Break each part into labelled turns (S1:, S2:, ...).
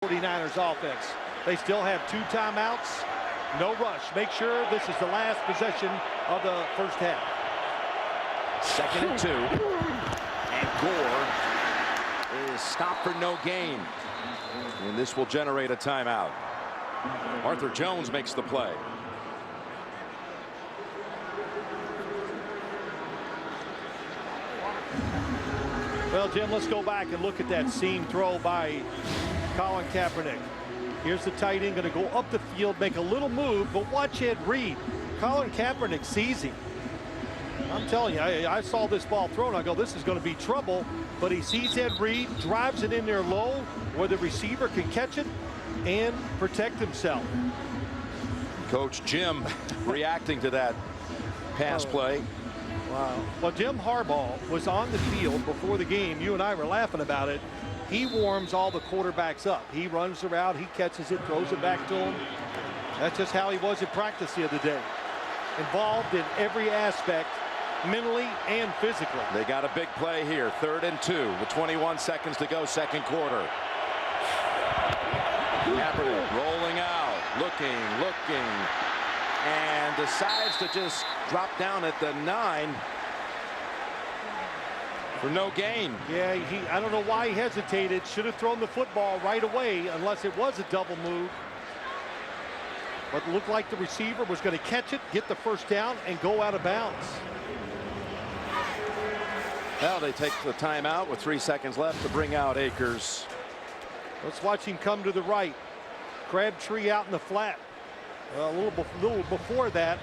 S1: 49ers offense. They still have 2 timeouts. No rush. Make sure this is the last possession of the first half.
S2: 2nd and 2. And Gore is stopped for no gain. And this will generate a timeout. Arthur Jones makes the play.
S1: Well, Jim, let's go back and look at that seam throw by Colin Kaepernick. Here's the tight end going to go up the field, make a little move, but watch Ed Reed. Colin Kaepernick sees him. I'm telling you, I saw this ball thrown. I go, this is going to be trouble. But he sees Ed Reed, drives it in there low where the receiver can catch it and protect himself.
S2: Coach Jim reacting to that pass play.
S1: Wow. Well, Jim Harbaugh was on the field before the game. You and I were laughing about it. He warms all the quarterbacks up. He runs the route, he catches it, throws it back to him. That's just how he was in practice the other day. Involved in every aspect, mentally and physically.
S2: They got a big play here. 3rd and 2 with 21 seconds to go, 2nd quarter. Kaepernick rolling out, looking, and decides to just drop down at the 9 for no gain.
S1: Yeah, I don't know why he hesitated. Should have thrown the football right away unless it was a double move. But it looked like the receiver was going to catch it, get the first down, and go out of bounds.
S2: Well, they take the timeout with 3 seconds left to bring out Akers.
S1: Let's watch him come to the right. Crabtree out in the flat. A little before that.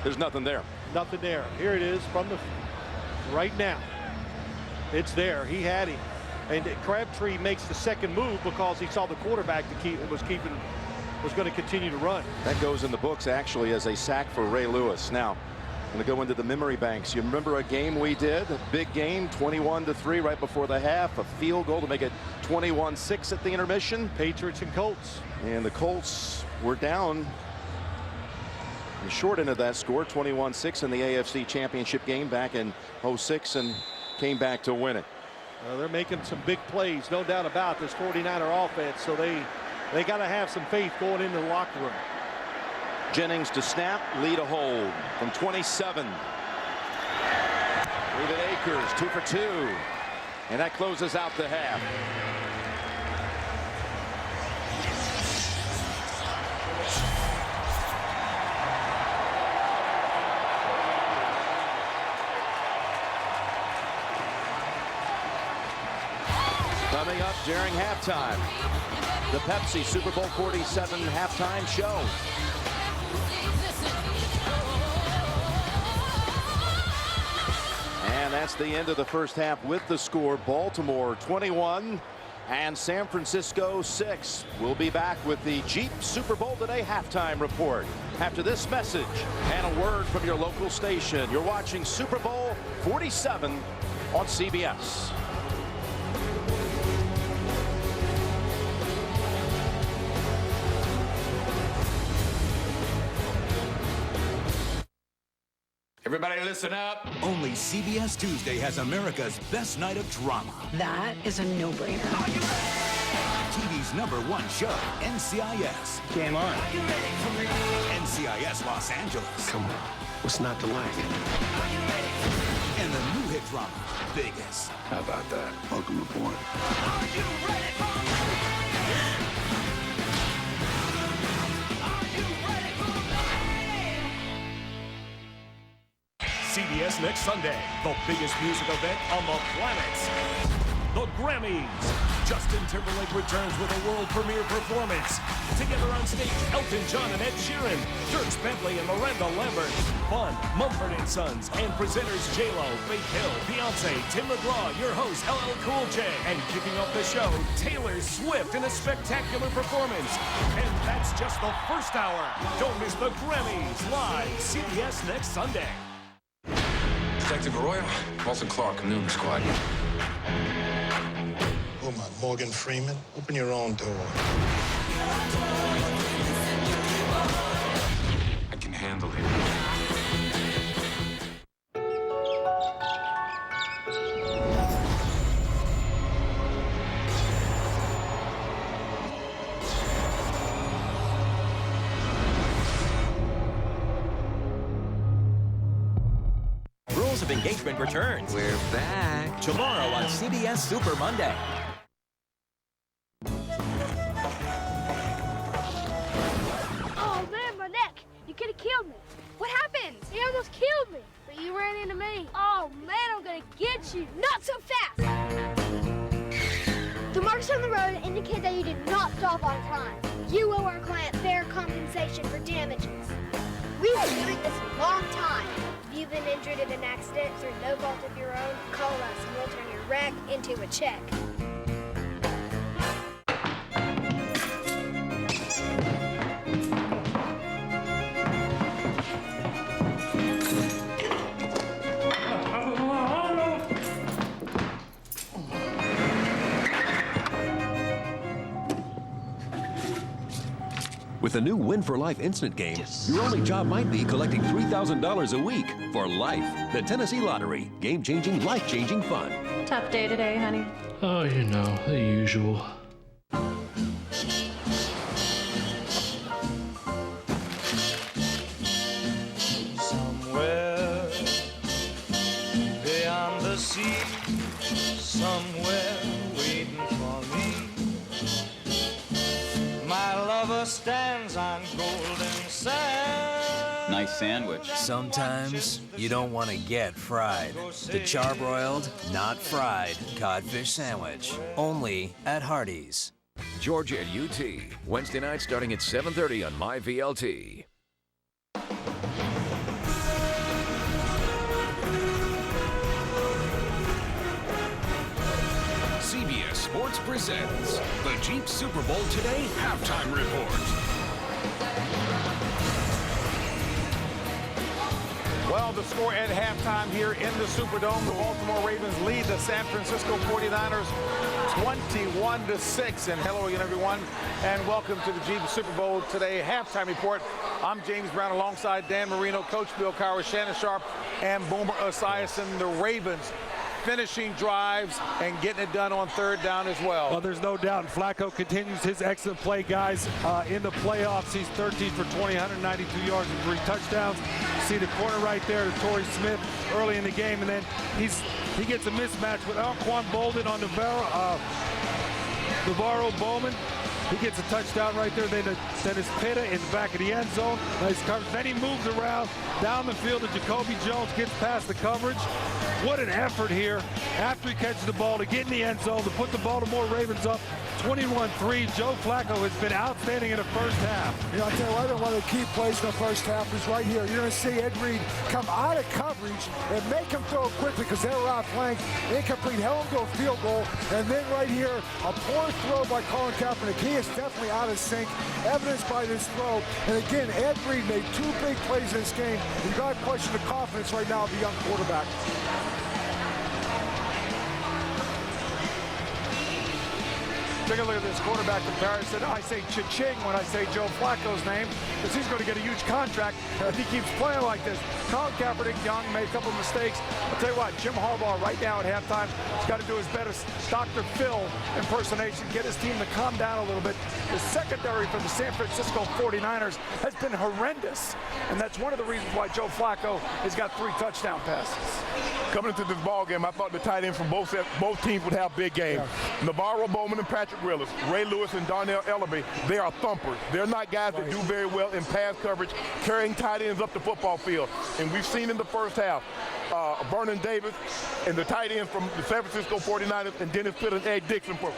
S2: There's nothing there.
S1: Nothing there. Here it is from the right now. It's there. He had him. And Crabtree makes the second move because he saw the quarterback was going to continue to run.
S2: That goes in the books actually as a sack for Ray Lewis. Now, I'm going to go into the memory banks. You remember a game we did, a big game, 21-3 right before the half, a field goal to make it 21-6 at the intermission.
S1: Patriots and Colts.
S2: And the Colts were down the short end of that score, 21-6 in the AFC Championship game back in 06, and came back to win it.
S1: They're making some big plays, no doubt about this 49er offense, so they got to have some faith going into the locker room.
S2: Jennings to snap, lead a hold from 27. David Akers 2 for 2, and that closes out the half. Coming up during halftime, the Pepsi Super Bowl 47 halftime show. And that's the end of the first half with the score. Baltimore 21 and San Francisco 6. We'll be back with the Jeep Super Bowl Today halftime report after this message and a word from your local station. You're watching Super Bowl 47 on CBS.
S3: Everybody listen up.
S4: Only CBS Tuesday has America's best night of drama.
S5: That is a no-brainer.
S4: TV's #1 show, NCIS.
S6: Game on.
S4: NCIS Los Angeles.
S6: Come on. What's not to like?
S4: And the new hit drama, Vegas.
S6: How about that? Welcome aboard.
S4: Are you ready for
S7: CBS next Sunday, the biggest music event on the planet, the Grammys. Justin Timberlake returns with a world premiere performance. Together on stage, Elton John and Ed Sheeran, Dierks Bentley and Miranda Lambert, Fun, Mumford & Sons, and presenters J-Lo, Faith Hill, Beyonce, Tim McGraw, your host LL Cool J, and kicking off the show, Taylor Swift in a spectacular performance. And that's just the first hour. Don't miss the Grammys live, CBS next Sunday.
S3: Detective Arroyo, Walter Clark, Noon Squad.
S8: Who am I, Morgan Freeman? Open your own door.
S3: I can handle it.
S9: of Engagement returns.
S4: We're back.
S9: Tomorrow on CBS Super Monday.
S10: Oh man, my neck. You could have killed me. What happened? He almost killed me, but you ran into me. Oh man, I'm gonna get you. Not so fast. The marks on the road indicate that you did not stop on time. You owe our client fair compensation for damages. We've been doing this a long time. If you've been injured in an accident through no fault of your own, call us and we'll turn your wreck into a check.
S11: With the new Win for Life instant game, your only job might be collecting $3,000 a week for life. The Tennessee Lottery. Game-changing, life-changing fun.
S12: Tough day today, honey.
S13: Oh, you know, the usual.
S14: Somewhere beyond the sea, somewhere waiting for me, my lover stands on golden sand.
S15: Nice sandwich.
S16: Sometimes you don't want to get fried. The charbroiled, not fried codfish sandwich. Only at Hardee's.
S17: Georgia at UT. Wednesday night starting at 7:30 on MyVLT. CBS Sports presents the Jeep Super Bowl Today Halftime Report.
S18: Well, the score at halftime here in the Superdome, the Baltimore Ravens lead the San Francisco 49ers 21-6. And hello again, everyone, and welcome to the Jeep Super Bowl Today Halftime Report. I'm James Brown alongside Dan Marino, Coach Bill Cowher, Shannon Sharp, and Boomer Esiason. The Ravens finishing drives and getting it done on third down as well.
S19: Well, there's no doubt. Flacco continues his excellent play, guys. In the playoffs, he's 13 for 20, 192 yards and 3 touchdowns. See the corner right there, Torrey Smith, early in the game, and then he gets a mismatch with Alquan Bolden on Navarro Bowman. He gets a touchdown right there. Then it's Pitta in the back of the end zone. Nice coverage. Then he moves around down the field, and Jacoby Jones gets past the coverage. What an effort here after he catches the ball to get in the end zone to put the Baltimore Ravens up 21-3. Joe Flacco has been outstanding in the first half.
S20: You know, I'll tell you what, one of the key plays in the first half is right here. You're going to see Ed Reed come out of coverage and make him throw quickly because they were outflanked. Incomplete, held him to a field goal. And then right here, a poor throw by Colin Kaepernick. He is definitely out of sync, evidenced by this throw. And again, Ed Reed made 2 big plays in this game. You've got to question the confidence right now of the young quarterback.
S18: Take a look at this quarterback comparison. I say cha-ching when I say Joe Flacco's name because he's going to get a huge contract if he keeps playing like this. Colin Kaepernick, young, made a couple of mistakes. I'll tell you what, Jim Harbaugh right now at halftime has got to do his best Dr. Phil impersonation, get his team to calm down a little bit. The secondary for the San Francisco 49ers has been horrendous, and that's one of the reasons why Joe Flacco has got 3 touchdown passes.
S21: Coming into this ball game, I thought the tight ends from both teams would have big games. Yeah. Navarro Bowman and Patrick Willis, Ray Lewis and Darnell Ellaby, they are thumpers. They're not guys that do very well in pass coverage, carrying tight ends up the football field. And we've seen in the first half, Vernon Davis and the tight ends from the San Francisco 49ers and Dennis Pitta and Ed Dixon for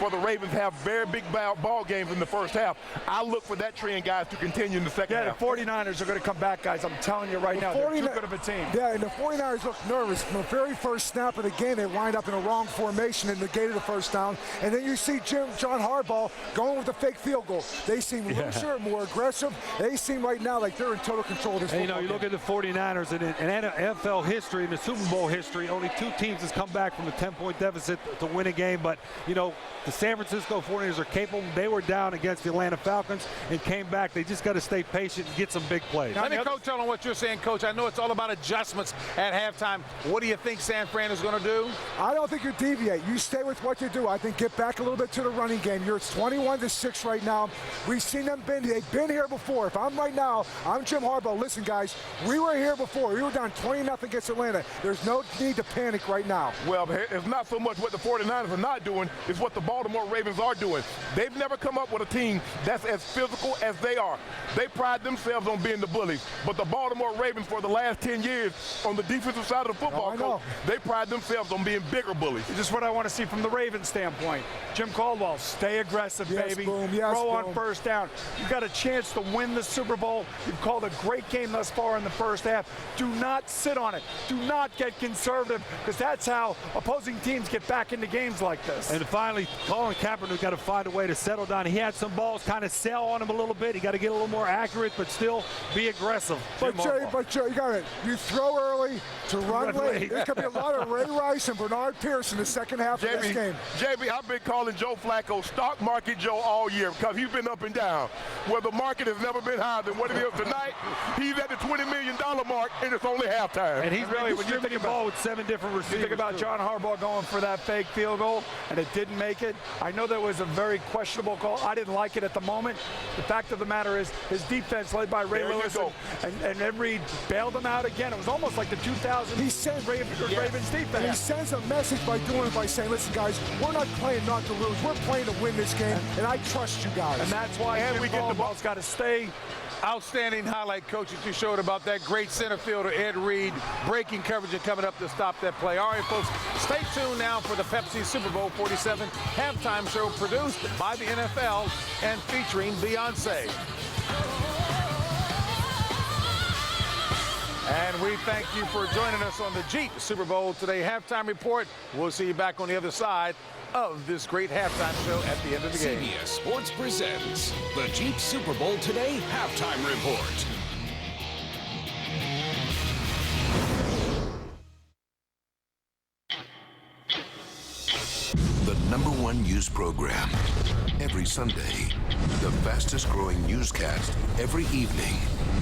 S21: the Ravens have very big ball games in the first half. I look for that trend, guys, to continue in the second half.
S18: Yeah, the 49ers are going to come back, guys. I'm telling you right now, they're too good of a team.
S20: Yeah, and the 49ers look nervous. From the very first snap of the game, they wind up in a wrong formation and negated the first down. And then you see John Harbaugh going with the fake field goal. They seem looser, more aggressive. They seem right now like they're in total control of this football
S19: game. You look at the 49ers and in NFL history, in the Super Bowl history, only 2 teams has come back from a 10-point deficit to win a game. But, you know, The San Francisco 49ers are capable. They were down against the Atlanta Falcons and came back. They just got to stay patient and get some big plays.
S12: Let me coach on what you're saying, Coach. I know it's all about adjustments at halftime. What do you think San Fran is going to do?
S20: I don't think you deviate. You stay with what you do. I think get back a little bit to the running game. You're 21-6 right now. We've seen them they've been here before. If I'm right now, I'm Jim Harbaugh. Listen, guys, we were here before. We were down 20-0 against Atlanta. There's no need to panic right now.
S21: Well, it's not so much what the 49ers are not doing, it's what the Baltimore Ravens are doing. They've never come up with a team that's as physical as they are. They pride themselves on being the bullies. But the Baltimore Ravens for the last 10 years on the defensive side of the football coach, they pride themselves on being bigger bullies.
S18: This is what I want to see from the Ravens standpoint. Jim Caldwell, stay aggressive, baby. Throw on first down. You've got a chance to win the Super Bowl. You've called a great game thus far in the first half. Do not sit on it. Do not get conservative, because that's how opposing teams get back into games like this.
S19: And finally, Colin Kaepernick got to find a way to settle down. He had some balls kind of sail on him a little bit. He got to get a little more accurate, but still be aggressive.
S20: But Jay, you got it. You throw early to run late. There could be a lot of Ray Rice and Bernard Pierce in the second half of this game.
S21: JB, I've been calling Joe Flacco stock market Joe all year because he's been up and down. Where the market has never been higher than what it is tonight. He's at the $20 million mark, and it's only halftime.
S18: And he's really, when you think about
S19: with 7 different receivers.
S18: You think about John Harbaugh going for that fake field goal, and it didn't make it. I know that was a very questionable call. I didn't like it at the moment. The fact of the matter is, his defense, led by Ray Lewis and Ed Reed, bailed him out again. It was almost like the 2000 Ravens defense.
S20: And he sends a message by doing it by saying, listen, guys, we're not playing not to lose. We're playing to win this game, and I trust you guys.
S18: And that's why Jim Caldwell's got to stay.
S12: Outstanding highlight, Coach, that you showed about that great center fielder, Ed Reed, breaking coverage and coming up to stop that play. All right, folks, stay tuned now for the Pepsi Super Bowl 47 halftime show produced by the NFL and featuring Beyonce. And we thank you for joining us on the Jeep Super Bowl Today halftime report. We'll see you back on the other side of this great halftime show at the end of the game.
S17: CBS Sports presents the Jeep Super Bowl Today halftime report.
S15: The #1 news program every Sunday. The fastest growing newscast every evening.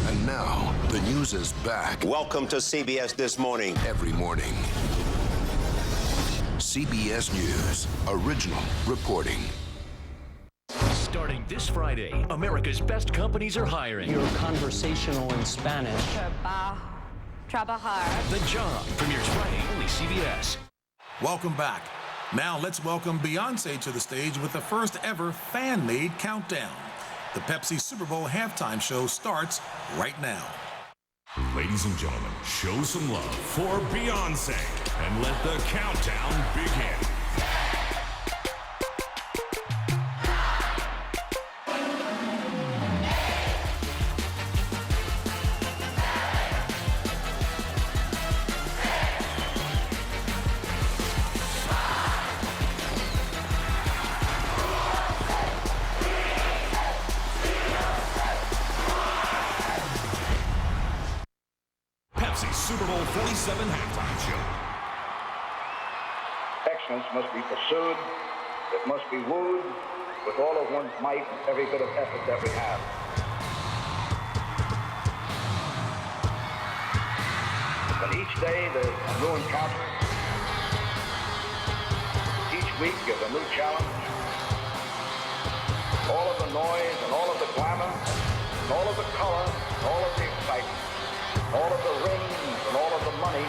S15: And now the news is back.
S22: Welcome to CBS This Morning.
S15: Every morning. CBS News, original reporting.
S7: Starting this Friday, America's best companies are hiring.
S23: You're conversational in Spanish.
S24: Trabajar.
S7: The Job premieres Friday, only CBS.
S25: Welcome back. Now let's welcome Beyonce to the stage with the first ever fan-made countdown. The Pepsi Super Bowl halftime show starts right now.
S7: Ladies and gentlemen, show some love for Beyonce and let the countdown begin. Super Bowl 47 halftime show.
S26: Excellence must be pursued, it must be wooed with all of one's might and every bit of effort that we have. But each day there's a new encounter. Each week is a new challenge. All of the noise and all of the glamour, and all of the color, and all of the excitement, all of the rings and all of the money,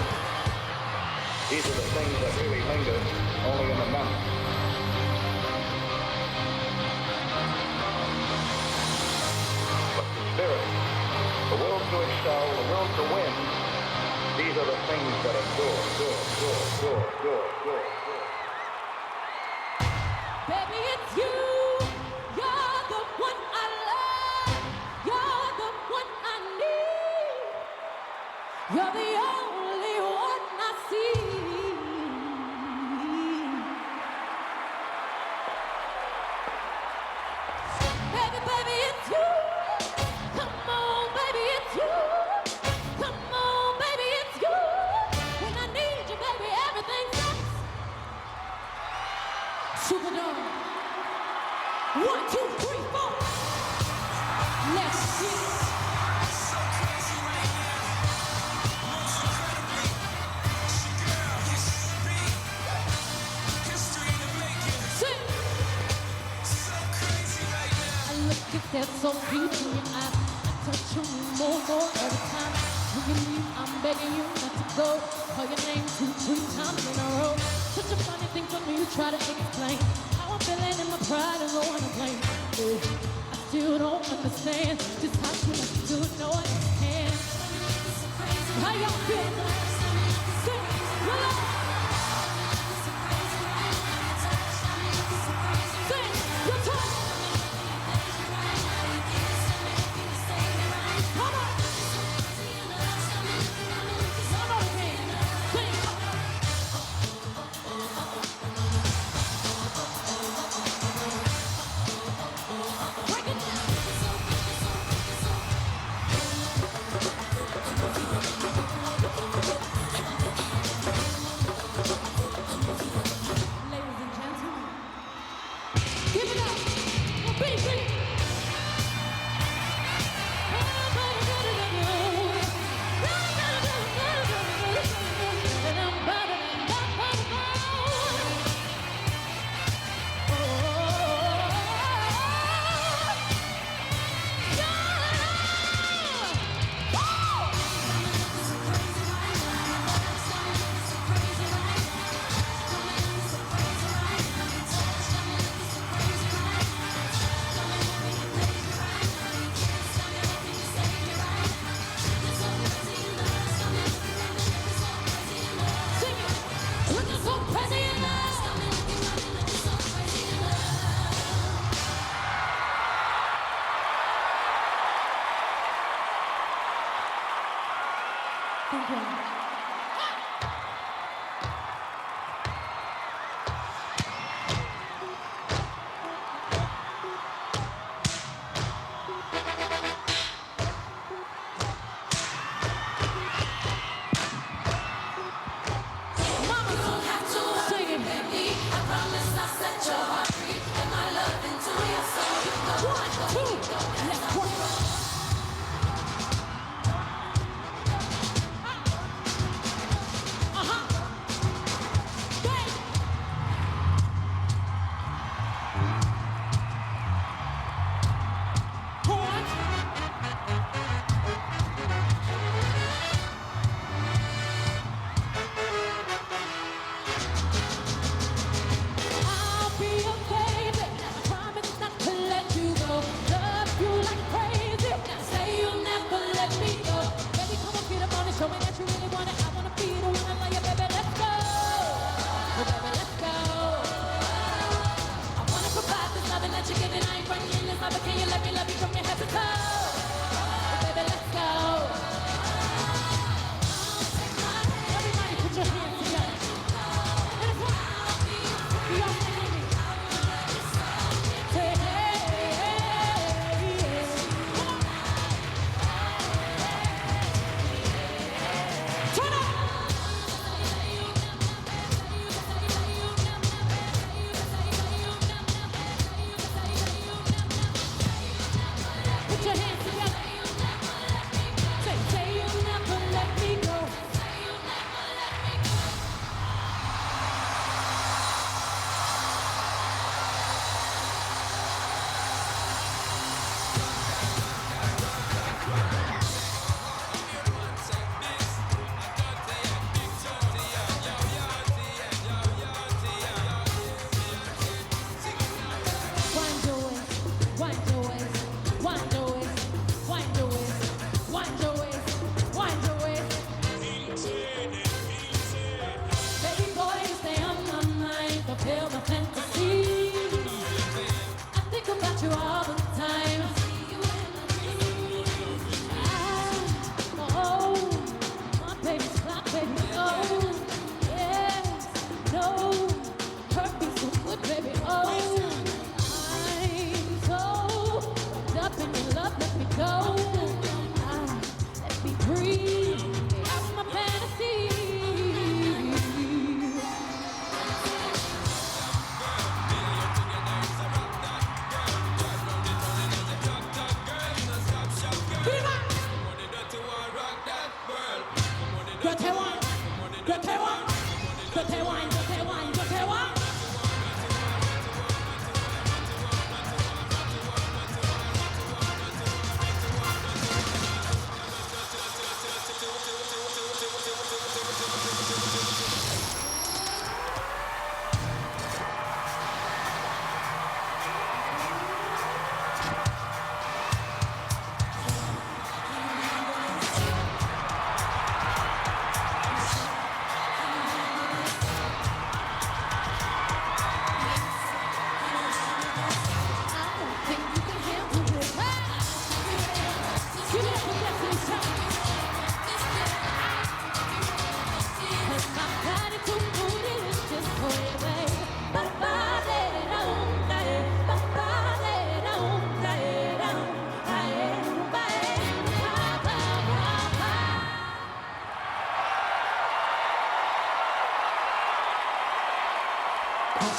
S26: these are the things that really linger only in the memory. But the spirit, the will to excel, the will to win, these are the things that endure.
S27: Baby, it's you. You're the one I love. You're the one I need. You're the only one I see. Baby, it's you. Come on, baby, it's you. Come on, baby, it's you. When I need you, baby, everything stops. 1, 2, 3, 4. Let's see. That's so deep in your eyes. I touch you more every time. Look at you, I'm begging you not to go. Call your name 2, 3 times in a row. Such a funny thing for me to try to explain. How I'm feeling and my pride is on the plane. I still don't understand just how you must do it. No, I can't. How y'all feel? Sing, hello. Sing, your time.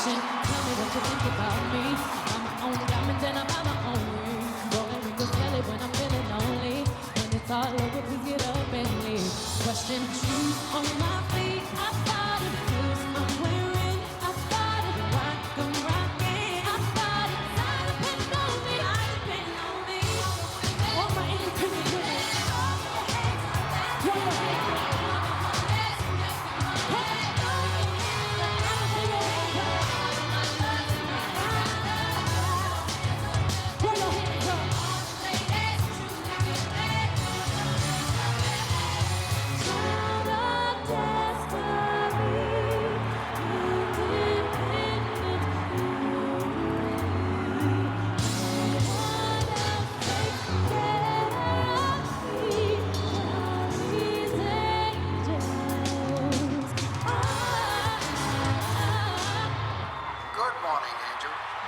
S27: Question, tell me what you think about me. I'm my own diamond and I buy my own ring. Rolling Ringo Kelly when I'm feeling lonely. When it's all over, please get up and leave. Question, shoes on my feet. I started shoes I'm wearing. I started rock, I'm rocking. I started side depending on me. Side depending on me. All my independent women. Throw your hands up.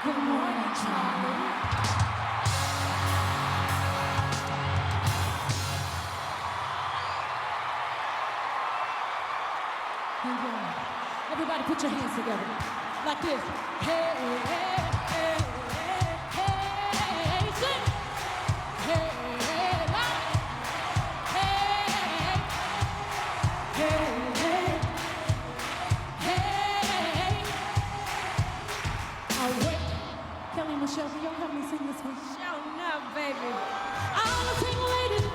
S27: Good morning, Charlie. Everybody put your hands together. Like this. Hey, hey, hey, hey, hey, sing. Hey, hey, hey, hey, hey, hey. Oh, wait. Kelly Michelle, can y'all help me sing this one? Show up, baby. All the single ladies.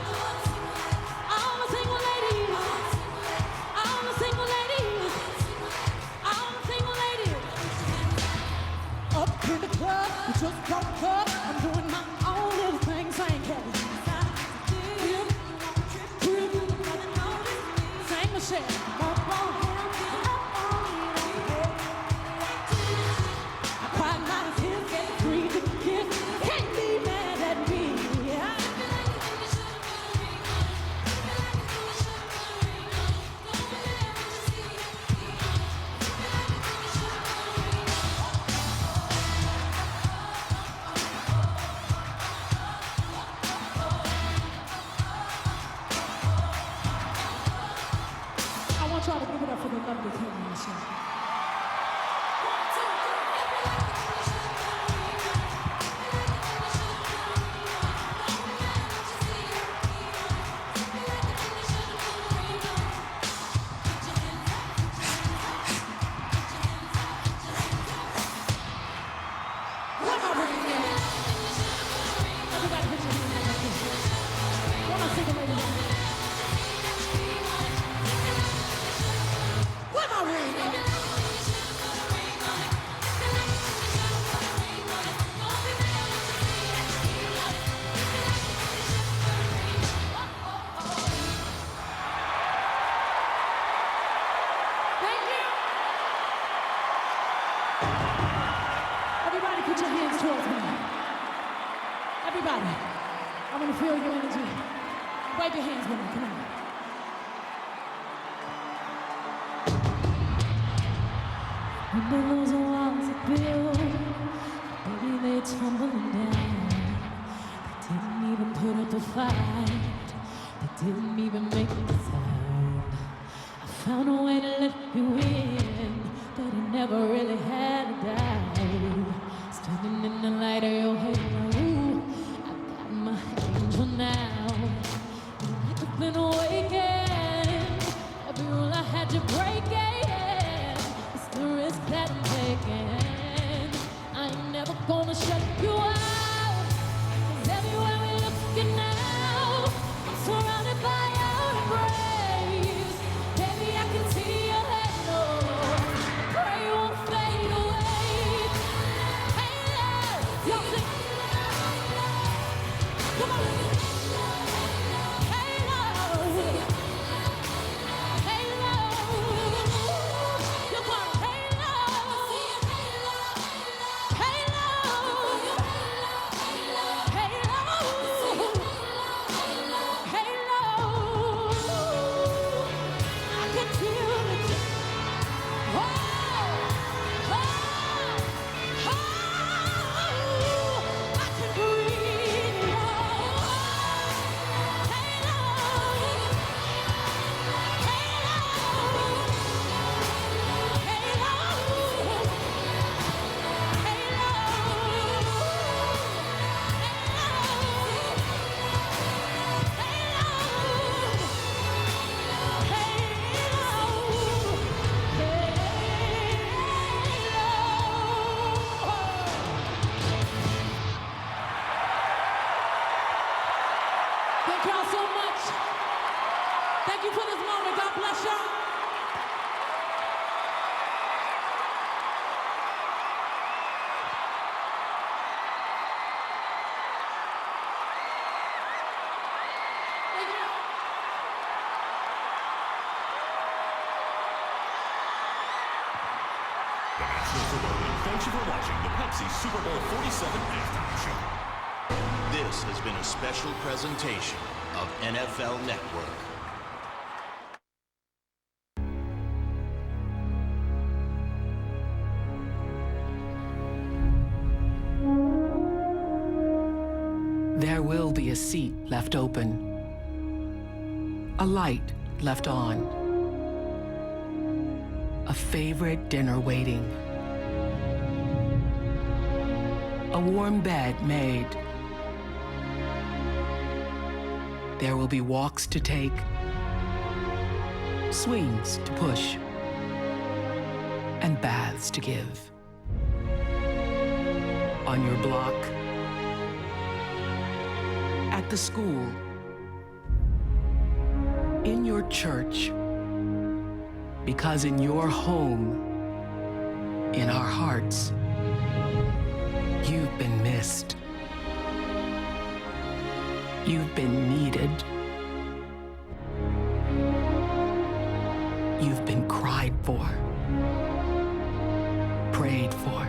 S27: All the single ladies. All the single ladies. All the single ladies. Up in the club, we just broke up. I'm doing my own little thing, saying Kelly. Sing Michelle. I cried my tears, get free to kiss. Can't be mad at me. I want y'all to give it up for the lovely Kelly Michelle. Everybody put your hands towards me. Everybody, I want to feel your energy. Wave your hands with me, come on. When those walls are built, baby, they tumbling down. They didn't even put up a fight. They didn't even make a sound. I found a way to let you in, but it never really had a dive. Standing in the light of your halo, I got my angel now. Like I've been awakened, every rule I had you breaking. It's the risk that I'm taking. I ain't never gonna shut you out, 'cause everywhere we look now, I'm surrounded by your embrace. Baby, I can see your halo. I pray you won't fade away. Halo, y'all sing. Come on. Halo. Halo. You're going halo. Halo. I can feel it. I can breathe.
S7: National Football League thanks you for watching the Pepsi Super Bowl 47 halftime show.
S1: This has been a special presentation of NFL Network.
S2: There will be a seat left open, a light left on, a favorite dinner waiting, a warm bed made. There will be walks to take, swings to push, and baths to give. On your block, at the school, in your church, because in your home, in our hearts, you've been missed. You've been needed. You've been cried for, prayed for.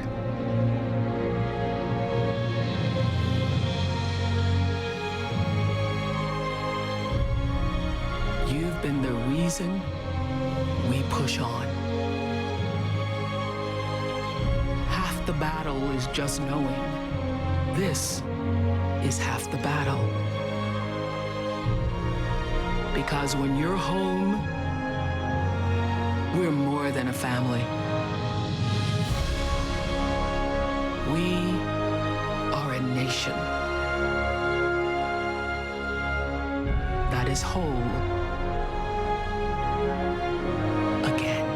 S2: You've been the reason we push on. Half the battle is just knowing this is half the battle. Because when you're home, we're more than a family. We are a nation that is whole again.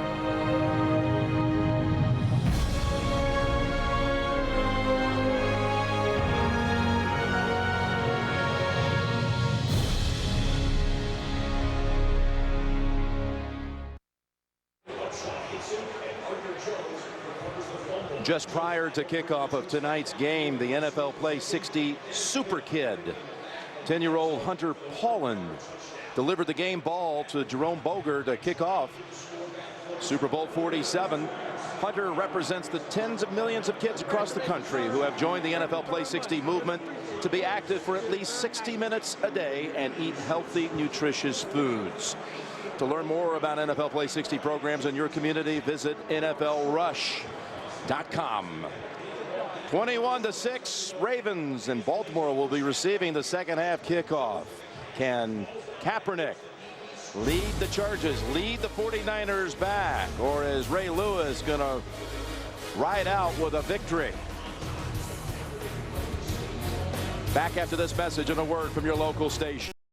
S3: Just prior to kickoff of tonight's game, the NFL Play 60 Super Kid, 10-year-old Hunter Paulin, delivered the game ball to Jerome Boger to kick off Super Bowl 47. Hunter represents the tens of millions of kids across the country who have joined the NFL Play 60 movement to be active for at least 60 minutes a day and eat healthy, nutritious foods. To learn more about NFL Play 60 programs in your community, visit NFLRush.com. 21-6, Ravens and Baltimore will be receiving the second half kickoff. Can Kaepernick lead the Chargers, lead the 49ers back, or is Ray Lewis going to ride out with a victory? Back after this message and a word from your local station.